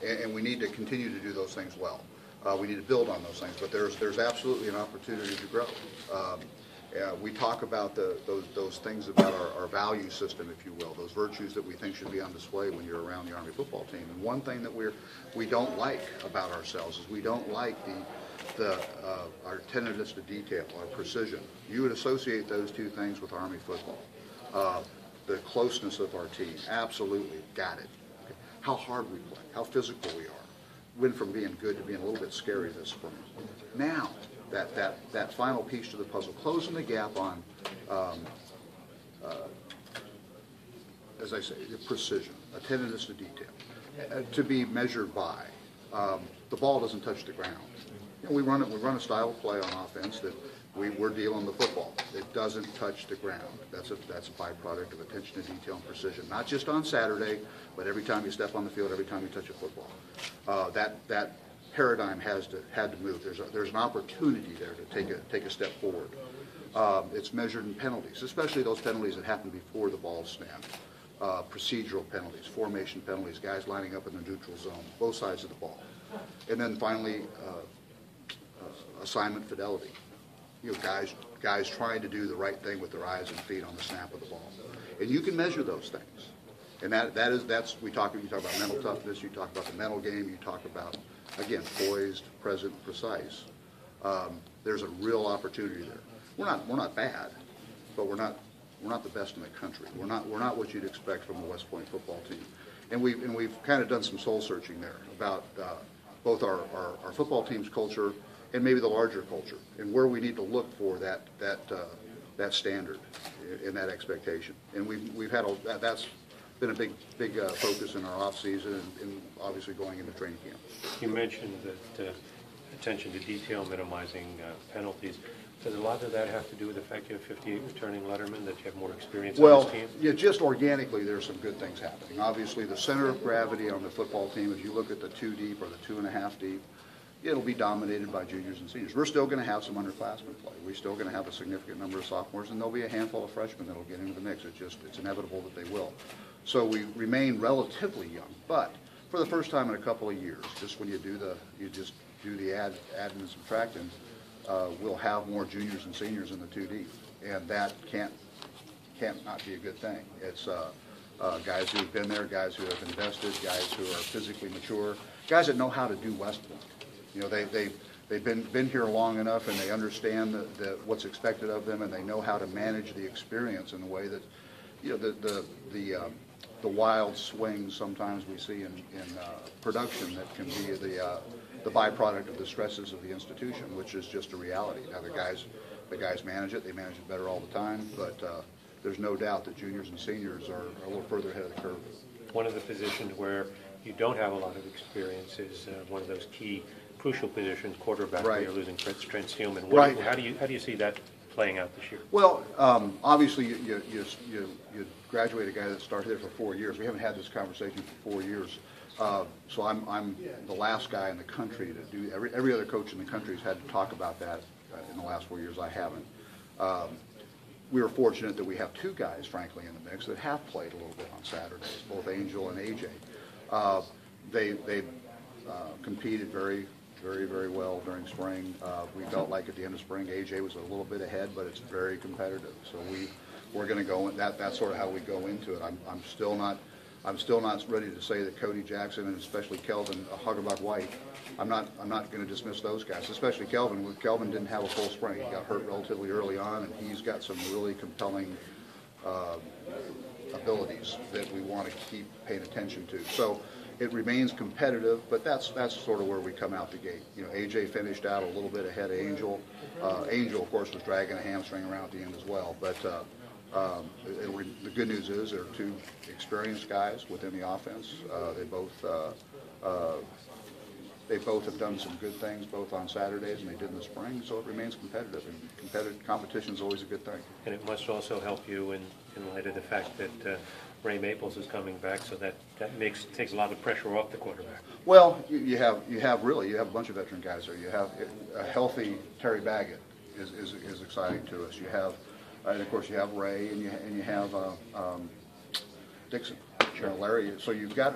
and we need to continue to do those things well. We need to build on those things, but there's absolutely an opportunity to grow. We talk about those things about our value system, if you will, those virtues that we think should be on display when you're around the Army football team. And one thing that we don't like about ourselves is we don't like our attentiveness to detail, our precision. You would associate those two things with Army football. The closeness of our team, absolutely, got it. Okay. How hard we play, how physical we are. Went from being good to being a little bit scary this spring. Now, that final piece to the puzzle, closing the gap on, as I say, precision, attentiveness to detail, to be measured by. The ball doesn't touch the ground. You know, we run a style of play on offense that we're dealing the football. It doesn't touch the ground. That's a byproduct of attention to detail and precision. Not just on Saturday, but every time you step on the field, every time you touch a football. That paradigm had to move. There's an opportunity there to take a step forward. It's measured in penalties, especially those penalties that happen before the ball snapped. Procedural penalties, formation penalties, guys lining up in the neutral zone, both sides of the ball. And then finally, assignment fidelity. You know, guys trying to do the right thing with their eyes and feet on the snap of the ball, and you can measure those things. And that's you talk about mental toughness. You talk about the mental game. You talk about, again, poised, present, precise. There's a real opportunity there. We're not bad, but we're not the best in the country. We're not what you'd expect from the West Point football team. And we've kind of done some soul searching there about both our football team's culture and maybe the larger culture, and where we need to look for that standard and that expectation. And we've had that's been a big focus in our off season and obviously going into training camp. You mentioned that attention to detail, minimizing penalties. Does a lot of that have to do with the fact you have 58 returning lettermen, that you have more experience on this team? Well, yeah, just organically there's some good things happening. Obviously, the center of gravity on the football team, if you look at the 2 deep or the 2.5 deep, it'll be dominated by juniors and seniors. We're still going to have some underclassmen play. We're still going to have a significant number of sophomores, and there'll be a handful of freshmen that'll get into the mix. It's inevitable that they will. So we remain relatively young, but for the first time in a couple of years, just when you just do the add and subtracting, we'll have more juniors and seniors in the 2 deep, and that can't not be a good thing. It's guys who've been there, guys who have invested, guys who are physically mature, guys that know how to do West Point. You know, they've been here long enough, and they understand what's expected of them, and they know how to manage the experience in a way that, you know, the wild swings sometimes we see in production that can be the byproduct of the stresses of the institution, which is just a reality. Now the guys manage it; they manage it better all the time. But there's no doubt that juniors and seniors are a little further ahead of the curve. One of the positions where you don't have a lot of experience is one of those key, crucial positions, quarterback. Right. Where you're losing Trent Steelman. Right. How do you see that playing out this year? Well, obviously you graduate a guy that started there for 4 years. We haven't had this conversation for 4 years. So I'm the last guy in the country to do. Every other coach in the country has had to talk about that in the last 4 years. I haven't. We were fortunate that we have 2 guys, frankly, in the mix that have played a little bit on Saturdays, both Angel and AJ. They competed very well during spring. We felt like at the end of spring, AJ was a little bit ahead, but it's very competitive. So we're going to go. That's sort of how we go into it. I'm still not ready to say that Cody Jackson and especially Kelvin Huggerbuck White. I'm not going to dismiss those guys, especially Kelvin. Kelvin didn't have a full spring. He got hurt relatively early on, and he's got some really compelling abilities that we want to keep paying attention to. So it remains competitive, but that's sort of where we come out the gate. You know, AJ finished out a little bit ahead of Angel. Angel, of course, was dragging a hamstring around at the end as well, but. The good news is there are 2 experienced guys within the offense. They both have done some good things, both on Saturdays and they did in the spring. So it remains competitive, and competition is always a good thing. And it must also help you in light of the fact that Ray Maples is coming back, so that takes a lot of pressure off the quarterback. Well, you have a bunch of veteran guys there. You have a healthy Terry Baggett is exciting to us. You have. And of course, you have Ray and you have Dixon. You know, Larry. So you've got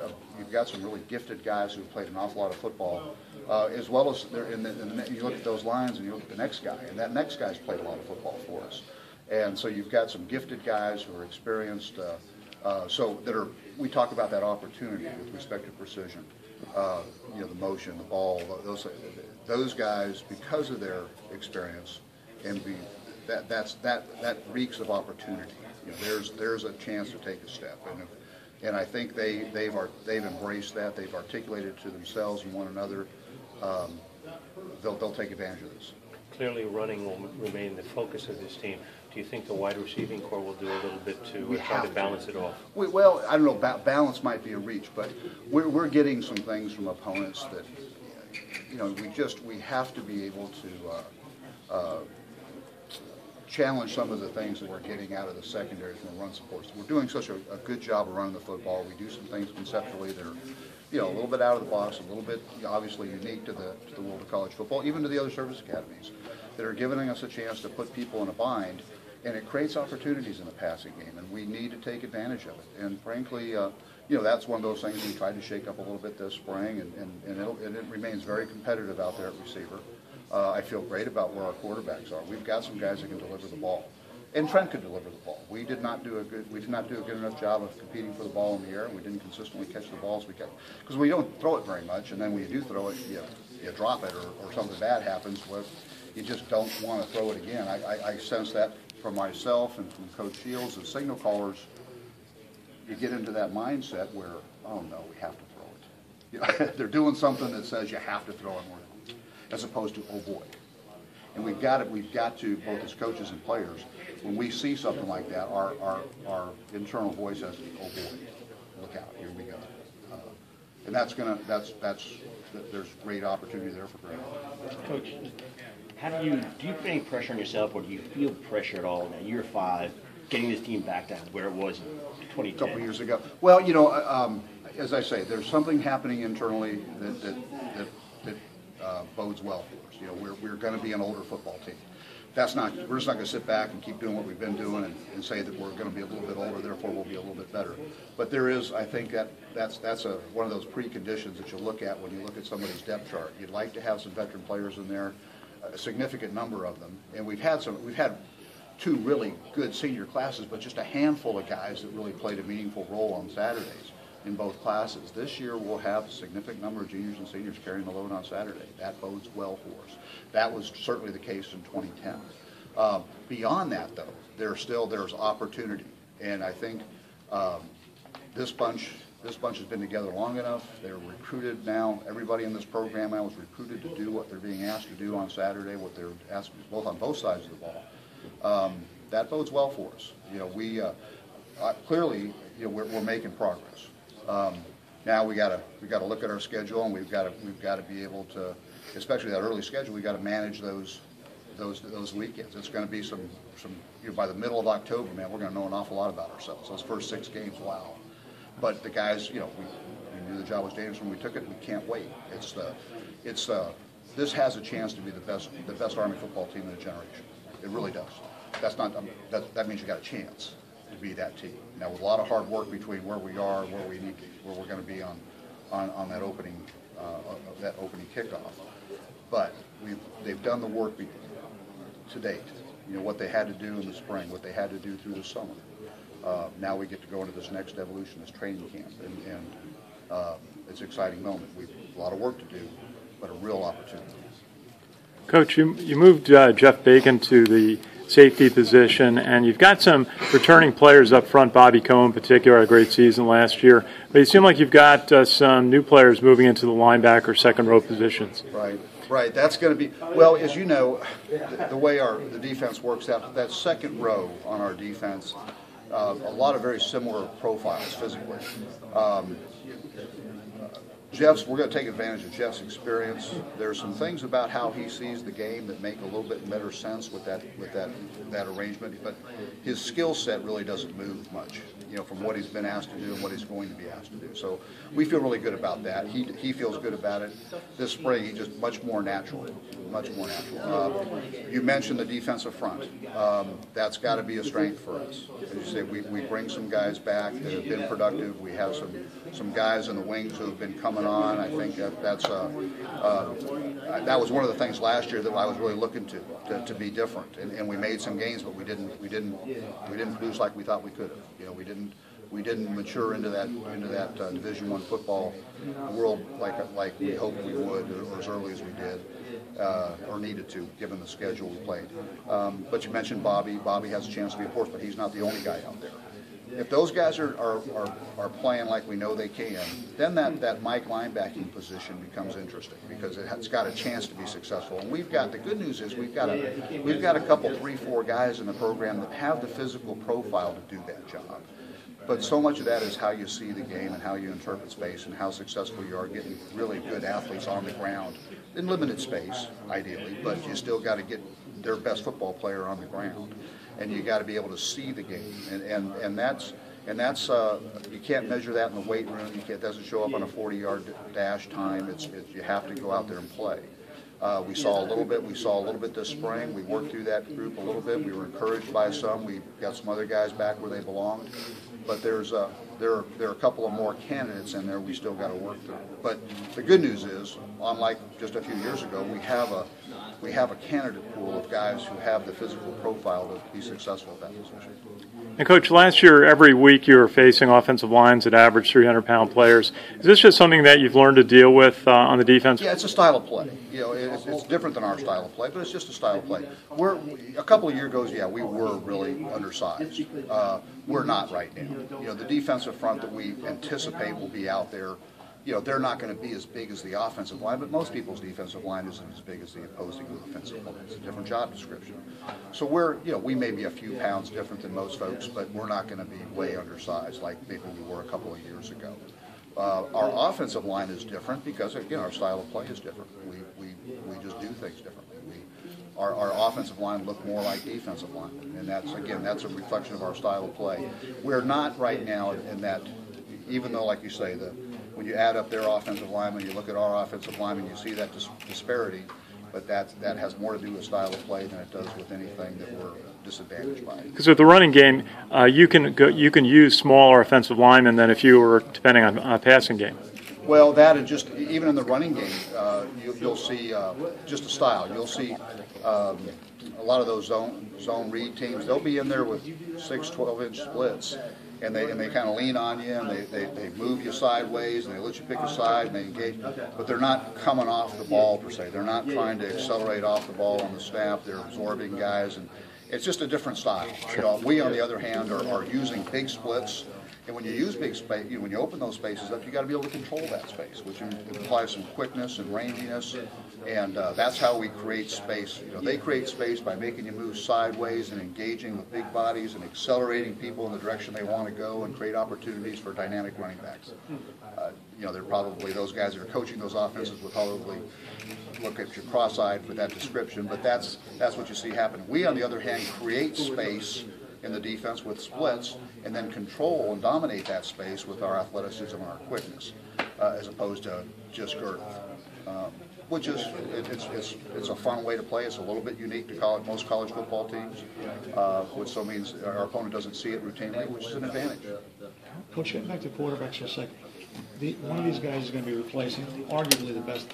some really gifted guys who've played an awful lot of football, as well as you look at those lines and you look at the next guy, and that next guy's played a lot of football for us. And so you've got some gifted guys who are experienced. We talk about that opportunity with respect to precision. You know, the motion, the ball, those guys, because of their experience, and that reeks of opportunity. You know, there's a chance to take a step, and I think they've embraced that. They've articulated to themselves and one another. They'll take advantage of this. Clearly, running will remain the focus of this team. Do you think the wide receiving core will do a little bit to try to balance it off? Well, I don't know. Balance might be a reach, but we're getting some things from opponents that, you know, we have to be able to challenge some of the things that we're getting out of the secondary from the run support. So we're doing such a good job of running the football. We do some things conceptually that are, you know, a little bit out of the box, a little bit obviously unique to the world of college football, even to the other service academies, that are giving us a chance to put people in a bind, and it creates opportunities in the passing game, and we need to take advantage of it. And frankly, you know, that's one of those things we tried to shake up a little bit this spring, and it remains very competitive out there at receiver. I feel great about where our quarterbacks are. We've got some guys that can deliver the ball, and Trent could deliver the ball. We did not do a good enough job of competing for the ball in the air. We didn't consistently catch the balls we kept, because we don't throw it very much, and then when you do throw it, you drop it, or something bad happens. Well, you just don't want to throw it again. I sense that from myself and from Coach Shields as signal callers. You get into that mindset where, oh no, we have to throw it. You know, they're doing something that says you have to throw it, as opposed to, oh boy. And we've got to, both as coaches and players, when we see something like that, our internal voice says, oh boy, look out, here we go. And there's great opportunity there for Greg. Coach, do you put any pressure on yourself, or do you feel pressure at all in year 5, getting this team back down where it was in 2010? A couple of years ago. Well, you know, as I say, there's something happening internally that bodes well for us. You know, we're going to be an older football team. We're just not going to sit back and keep doing what we've been doing and say that we're going to be a little bit older, therefore we'll be a little bit better. But there is, I think that's one of those preconditions that you look at when you look at somebody's depth chart. You'd like to have some veteran players in there, a significant number of them, and we've had 2 really good senior classes, but just a handful of guys that really played a meaningful role on Saturdays in both classes. This year we'll have a significant number of juniors and seniors carrying the load on Saturday. That bodes well for us. That was certainly the case in 2010. Beyond that, though, there's opportunity, and I think this bunch has been together long enough. They're recruited now. Everybody in this program now is recruited to do what they're being asked to do on Saturday, what they're asked on both sides of the ball. That bodes well for us. You know, we clearly, you know, we're making progress. Now we got to look at our schedule, and we've got to be able to, especially that early schedule, we've got to manage those weekends. It's going to be some you know, by the middle of October, man, we're going to know an awful lot about ourselves. Those first 6 games, wow. But the guys, you know, we knew the job was dangerous when we took it. We can't wait. This has a chance to be the best Army football team in a generation. It really does. That means you got a chance to be that team. Now, with a lot of hard work between where we are and where we're going to be on that opening kickoff, but they've done the work to date. You know what they had to do in the spring, what they had to do through the summer. Now we get to go into this next evolution, this training camp, and it's an exciting moment. We've a lot of work to do, but a real opportunity. Coach, you moved Jeff Bacon to the safety position, and you've got some returning players up front. Bobby Coe in particular had a great season last year, but it seemed like you've got some new players moving into the linebacker, second row positions. Right. That's going to be, well, as you know, the way the defense works out, that second row on our defense, a lot of very similar profiles physically. We're going to take advantage of Jeff's experience. There's some things about how he sees the game that make a little bit better sense with that arrangement, but his skill set really doesn't move much. from what he's been asked to do and what he's going to be asked to do. So we feel really good about that. He feels good about it. This spring, he's just much more natural, much more natural. You mentioned the defensive front. That's got to be a strength for us. As you say, we bring some guys back that have been productive. We have some guys in the wings who have been coming on. I think that was one of the things last year that I was really looking to be different. And we made some gains, but we didn't produce like we thought we could have. We didn't mature into that Division I football world like we hoped we would, or as early as we did, or needed to, given the schedule we played. But you mentioned Bobby. Bobby has a chance to be a force, but he's not the only guy out there. If those guys are playing like we know they can, then that Mike linebacking position becomes interesting because it's got a chance to be successful. And the good news is we've got a couple, 3-4 guys in the program that have the physical profile to do that job. But so much of that is how you see the game and how you interpret space and how successful you are getting really good athletes on the ground in limited space, ideally, but you still got to get their best football player on the ground. And you got to be able to see the game, and that's you can't measure that in the weight room. It doesn't show up on a 40-yard dash time. You have to go out there and play. We saw a little bit this spring. We worked through that group a little bit. We were encouraged by some. We got some other guys back where they belonged, but there are a couple of more candidates in there we still got to work through. But the good news is, unlike just a few years ago, we have a candidate pool of guys who have the physical profile to be successful at that position. And Coach, last year, every week you were facing offensive lines that average 300-pound players. Is this just something that you've learned to deal with on the defense? Yeah, it's a style of play. It's different than our style of play, but it's just a style of play. A couple of years ago, we were really undersized. We're not right now. The defensive front that we anticipate will be out there, they're not going to be as big as the offensive line, but most people's defensive line isn't as big as the opposing offensive line. It's a different job description. So we may be a few pounds different than most folks, but we're not going to be way undersized like maybe we were a couple of years ago. Our offensive line is different because, again, our style of play is different. We just do things differently. Our offensive line look more like defensive line, and that's a reflection of our style of play. We're not right now in that, even though, like you say, when you add up their offensive linemen, you look at our offensive linemen, you see that disparity, but that has more to do with style of play than it does with anything that we're disadvantaged by. Because with the running game, you can use smaller offensive linemen than if you were depending on a passing game. Well, that and just even in the running game, you'll see just a style. You'll see a lot of those zone read teams. They'll be in there with 6, 12-inch splits. And they kind of lean on you, and they move you sideways, and they let you pick a side, and they engage. But they're not coming off the ball, per se. They're not trying to accelerate off the ball on the snap. They're absorbing guys, and it's just a different style. We, on the other hand, are using big splits. And when you use big space, when you open those spaces up, you got to be able to control that space, which implies some quickness and ranginess, and that's how we create space. They create space by making you move sideways and engaging with big bodies and accelerating people in the direction they want to go and create opportunities for dynamic running backs. They're probably those guys that are coaching those offenses will probably look at you cross-eyed with that description, but that's what you see happen. We, on the other hand, create space in the defense with splits, and then control and dominate that space with our athleticism and our quickness, as opposed to just girth. Which is it's a fun way to play. It's a little bit unique to most college football teams, which so means our opponent doesn't see it routinely, which is an advantage. Coach, getting back to quarterbacks for a second. One of these guys is going to be replacing arguably the best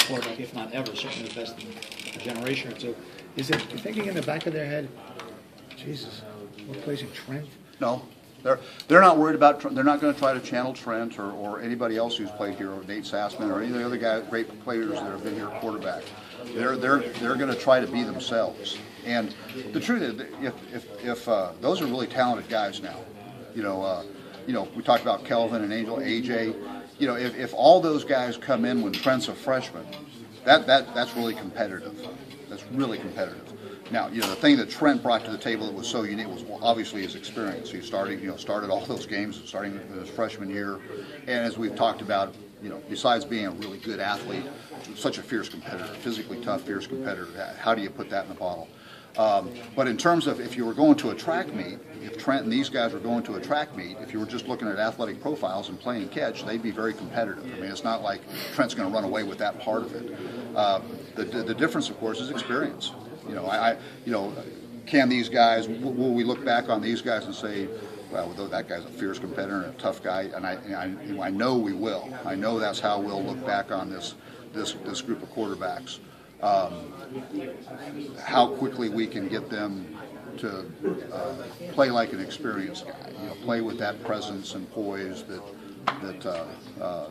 quarterback, if not ever, certainly the best in a generation or two. Is it thinking in the back of their head, Jesus, replacing Trent? No, they're not worried about. They're not going to try to channel Trent or anybody else who's played here, or Nate Sassman, or any of the other guys, great players that have been here quarterback. They're going to try to be themselves. And the truth is, if those are really talented guys now, we talked about Kelvin and Angel, AJ. If all those guys come in when Trent's a freshman, that's really competitive. That's really competitive. Now, the thing that Trent brought to the table that was so unique was obviously his experience. He started all those games starting with his freshman year, and as we've talked about, besides being a really good athlete, such a fierce competitor, physically tough, fierce competitor. How do you put that in the bottle? But in terms of if you were going to a track meet, if Trent and these guys were going to a track meet, if you were just looking at athletic profiles and playing catch, they'd be very competitive. I mean, it's not like Trent's going to run away with that part of it. The difference, of course, is experience. Can these guys? Will we look back on these guys and say, well, that guy's a fierce competitor and a tough guy? And I know we will. I know that's how we'll look back on this group of quarterbacks. How quickly we can get them to play like an experienced guy, play with that presence and poise that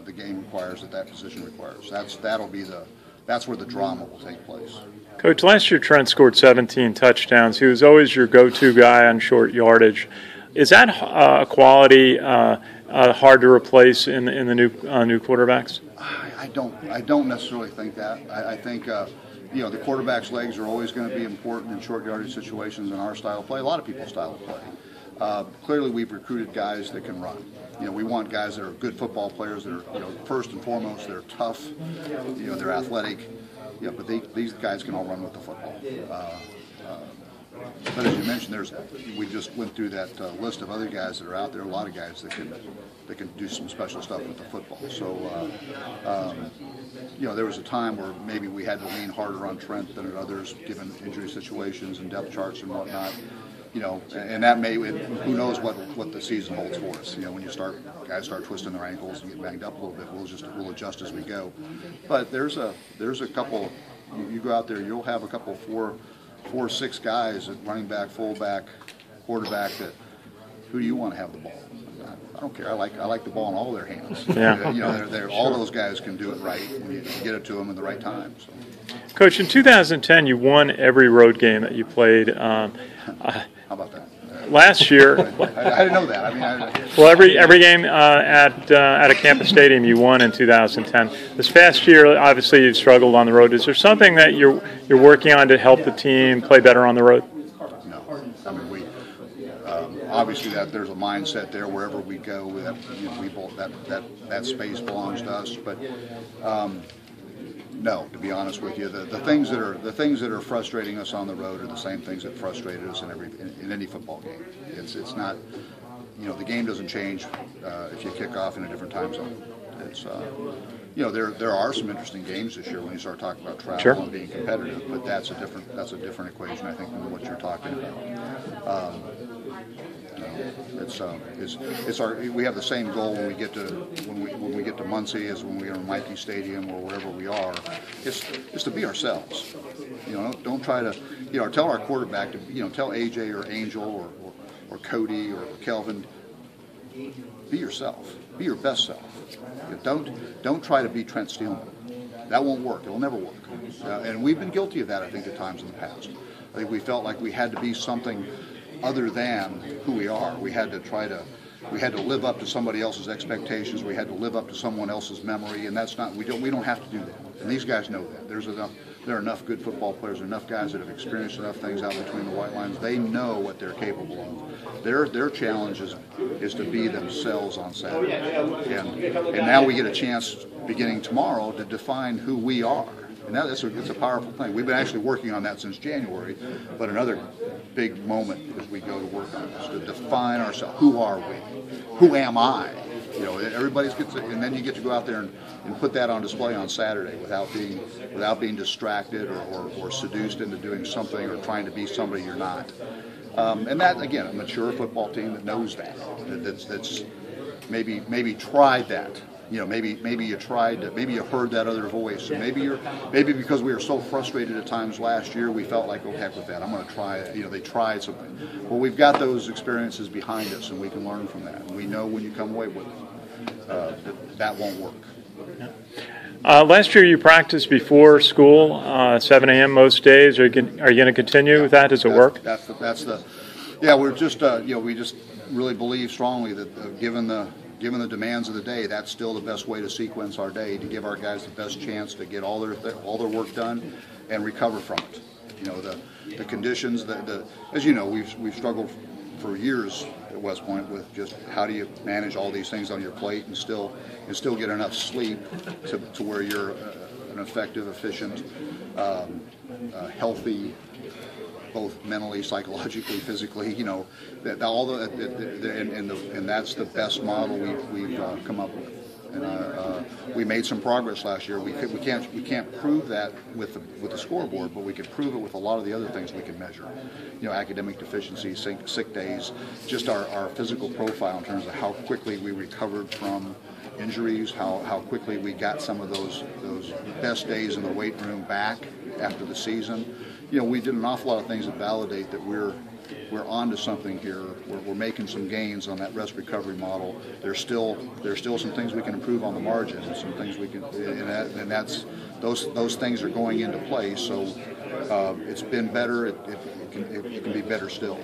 the game requires, that position requires. That's where the drama will take place. Coach, last year Trent scored 17 touchdowns. He was always your go-to guy on short yardage. Is that a quality hard to replace in the new quarterbacks? I don't necessarily think that. I think the quarterback's legs are always going to be important in short yardage situations in our style of play. A lot of people's style of play. Clearly, we've recruited guys that can run. We want guys that are good football players. That are, first and foremost, they're tough. They're athletic. But these guys can all run with the football. But as you mentioned, we just went through that list of other guys that are out there. A lot of guys that can do some special stuff with the football. So, there was a time where maybe we had to lean harder on Trent than at others, given injury situations and depth charts and whatnot. And that who knows what the season holds for us. When guys start twisting their ankles and get banged up a little bit, we'll adjust as we go. But there's a couple. You go out there, you'll have a couple 4-6 guys at running back, fullback, quarterback. Who do you want to have the ball? I don't care. I like the ball in all their hands. Yeah. All those guys can do it right when you get it to them in the right time. So. Coach, in 2010, you won every road game that you played. How about that? Last year, I didn't know that. I mean, well, every game at a campus stadium you won in 2010. This past year, obviously, you've struggled on the road. Is there something that you're working on to help the team play better on the road? No. I mean, obviously there's a mindset there wherever we go. That space belongs to us. But no, to be honest with you, the things that are frustrating us on the road are the same things that frustrated us in any football game. It's not, the game doesn't change if you kick off in a different time zone. It's there are some interesting games this year when you start talking about travel. Sure. And being competitive, but that's a different equation, I think, than what you're talking about. We have the same goal when we get to Muncie as when we are in Mikey Stadium or wherever we are. It's to be ourselves. Don't try to tell our quarterback to tell AJ or Angel or Cody or Kelvin, be yourself. Be your best self. Don't try to be Trent Steelman. That won't work. It'll never work. And we've been guilty of that, I think, at times in the past. I think we felt like we had to be something other than who we are. We had to live up to somebody else's expectations. We had to live up to someone else's memory, and that's not. We don't have to do that. And these guys know that. There are enough good football players, enough guys that have experienced enough things out between the white lines. They know what they're capable of. Their challenge is to be themselves on Saturday. And now we get a chance, beginning tomorrow, to define who we are. And it's a powerful thing. We've been actually working on that since January, but another big moment as we go to work on this, to define ourselves. Who are we? Who am I? Everybody's gets it, and then you get to go out there and put that on display on Saturday without being distracted or seduced into doing something or trying to be somebody you're not. And that, again, a mature football team that knows that's maybe tried that. Maybe you tried. Maybe you heard that other voice. And maybe because we were so frustrated at times last year, we felt like, oh heck with that, I'm going to try it. They tried something. Well, we've got those experiences behind us, and we can learn from that. And we know when you come away with it, that won't work. Last year you practiced before school, 7 a.m. most days. Are you going to continue with that? Does it work? We're just we just really believe strongly that given the demands of the day, that's still the best way to sequence our day, to give our guys the best chance to get all their work done and recover from it. The conditions, as you know, we've struggled for years at West Point with just how do you manage all these things on your plate and still get enough sleep to where you're an effective, efficient, healthy both mentally, psychologically, physically. You know, that all and that's the best model we've come up with. And we made some progress last year. We can't prove that with the scoreboard, but we can prove it with a lot of the other things we can measure. You know, academic deficiencies, sick days, just our physical profile in terms of how quickly we recovered from injuries, how quickly we got some of those best days in the weight room back after the season. You know, we did an awful lot of things that validate that we're onto something here. We're making some gains on that rest recovery model. There's still some things we can improve on the margin, and some things we can, and that's those things are going into place. So it's been better. It can be better still.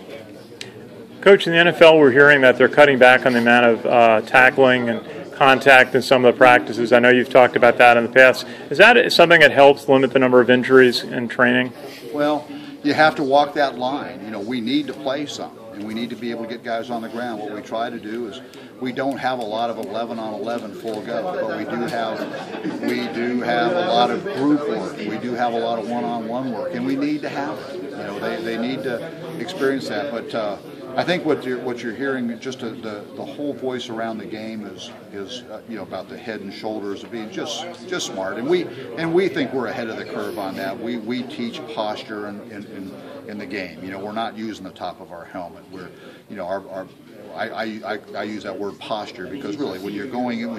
Coach, in the NFL, we're hearing that they're cutting back on the amount of tackling and contact in some of the practices. I know you've talked about that in the past. Is that something that helps limit the number of injuries in training? Well, you have to walk that line. You know, we need to play some, and we need to be able to get guys on the ground. What we try to do is we don't have a lot of 11-on-11 full go, but we do have a lot of group work. We do have a lot of one-on-one work, and we need to have it. You know, they need to experience that. But I think what you're hearing, just the whole voice around the game is you know, about the head and shoulders of being just smart, and we think we're ahead of the curve on that. We teach posture in the game. You know, we're not using the top of our helmet. We're, you know, I use that word posture because really when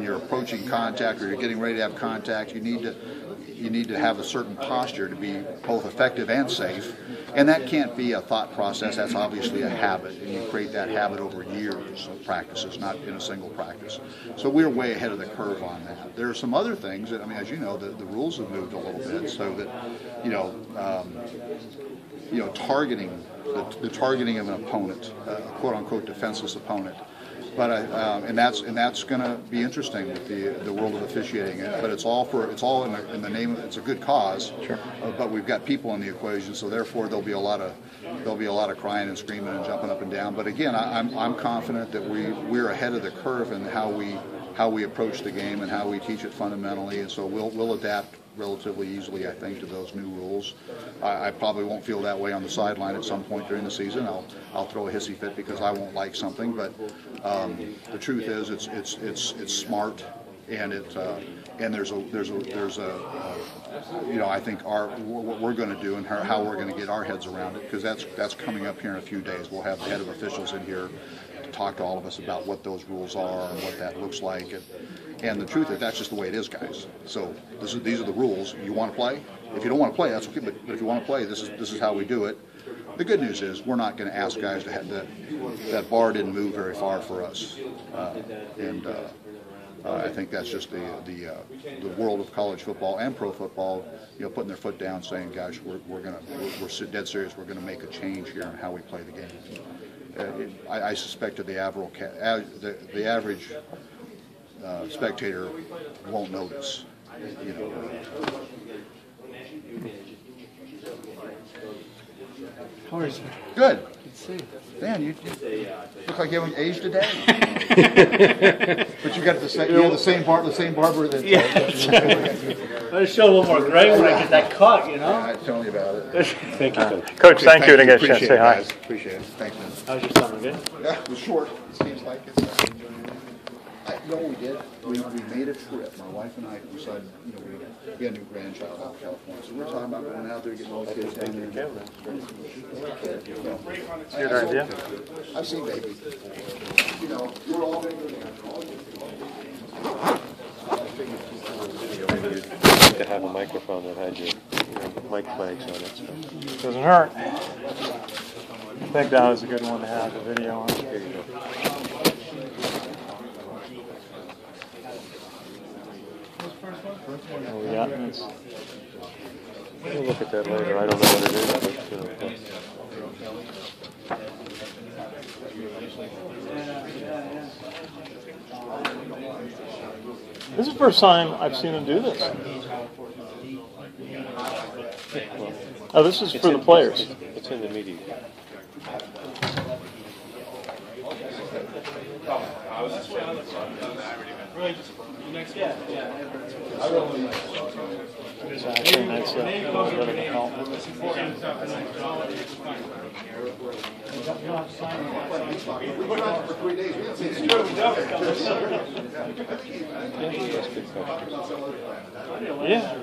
you're approaching contact or you're getting ready to have contact, you need to have a certain posture to be both effective and safe. And that can't be a thought process. That's obviously a habit, and you create that habit over years of practices, not in a single practice. So we're way ahead of the curve on that. There are some other things that, I mean, as you know, the rules have moved a little bit, so that, you know, targeting the targeting of an opponent, quote unquote defenseless opponent. But and that's going to be interesting with the world of officiating. But it's all in the name of, it's a good cause. Sure. But we've got people in the equation, so therefore there'll be a lot of crying and screaming and jumping up and down. But again, I'm confident that we're ahead of the curve in how we approach the game and how we teach it fundamentally, and so we'll adapt relatively easily, I think, to those new rules. I probably won't feel that way on the sideline at some point during the season. I'll throw a hissy fit because I won't like something, but the truth is it's smart, and there's a you know, I think what we're going to do and how we're going to get our heads around it, because that's coming up here in a few days. We'll have the head of officials in here to talk to all of us about what those rules are and what that looks like. And the truth is, that's just the way it is, guys. So these are the rules. You want to play? If you don't want to play, that's okay. But if you want to play, this is how we do it. The good news is we're not going to ask guys to have that bar didn't move very far for us, and I think that's just the world of college football and pro football. You know, putting their foot down, saying, "Gosh, we're dead serious. We're going to make a change here in how we play the game." I suspect that the average spectator won't notice. You know. How is it? Good. Good to see you. Dan, you look like you haven't aged a day. But you got the same barber that. Yeah. I show a little more gray when I get that cut, you know. Yeah, tell me about it. Thank you, Coach. Coach, thank you, and I get a chance to say hi. Appreciate it. Thanks, man. How's your summer? Good? Yeah, it was short. It seems like it's. You know what we did? We made a trip. My wife and I decided, you know, we had a new grandchild out in California, so we're talking about going out there, getting all the kids down there. It's your idea. I've seen babies. You know, we're all. To have a microphone that had your mic flags on it. So. Doesn't hurt. I think that was a good one to have the video on. Here you go. Oh, yeah. We'll look at that later. I don't know what it is, but This is the first time I've seen him do this. Oh, this is for the players. It's in the media. Exactly, that's a little bit of a help. Yeah.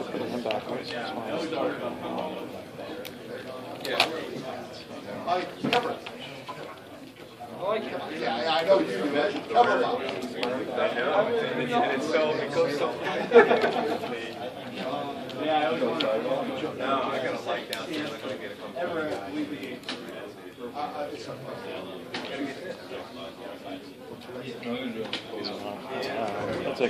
Putting him backwards, that's fine. Yeah, I know you do that. Cover up. It goes so yeah, I was going to no, I got a light down here. I'm going to get a couple. That's a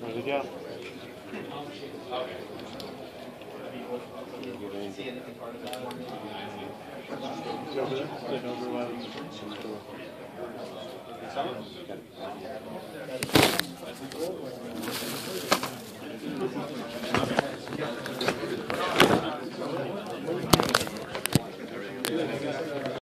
where'd he go? He's over there. Didn't overlap. That's cool.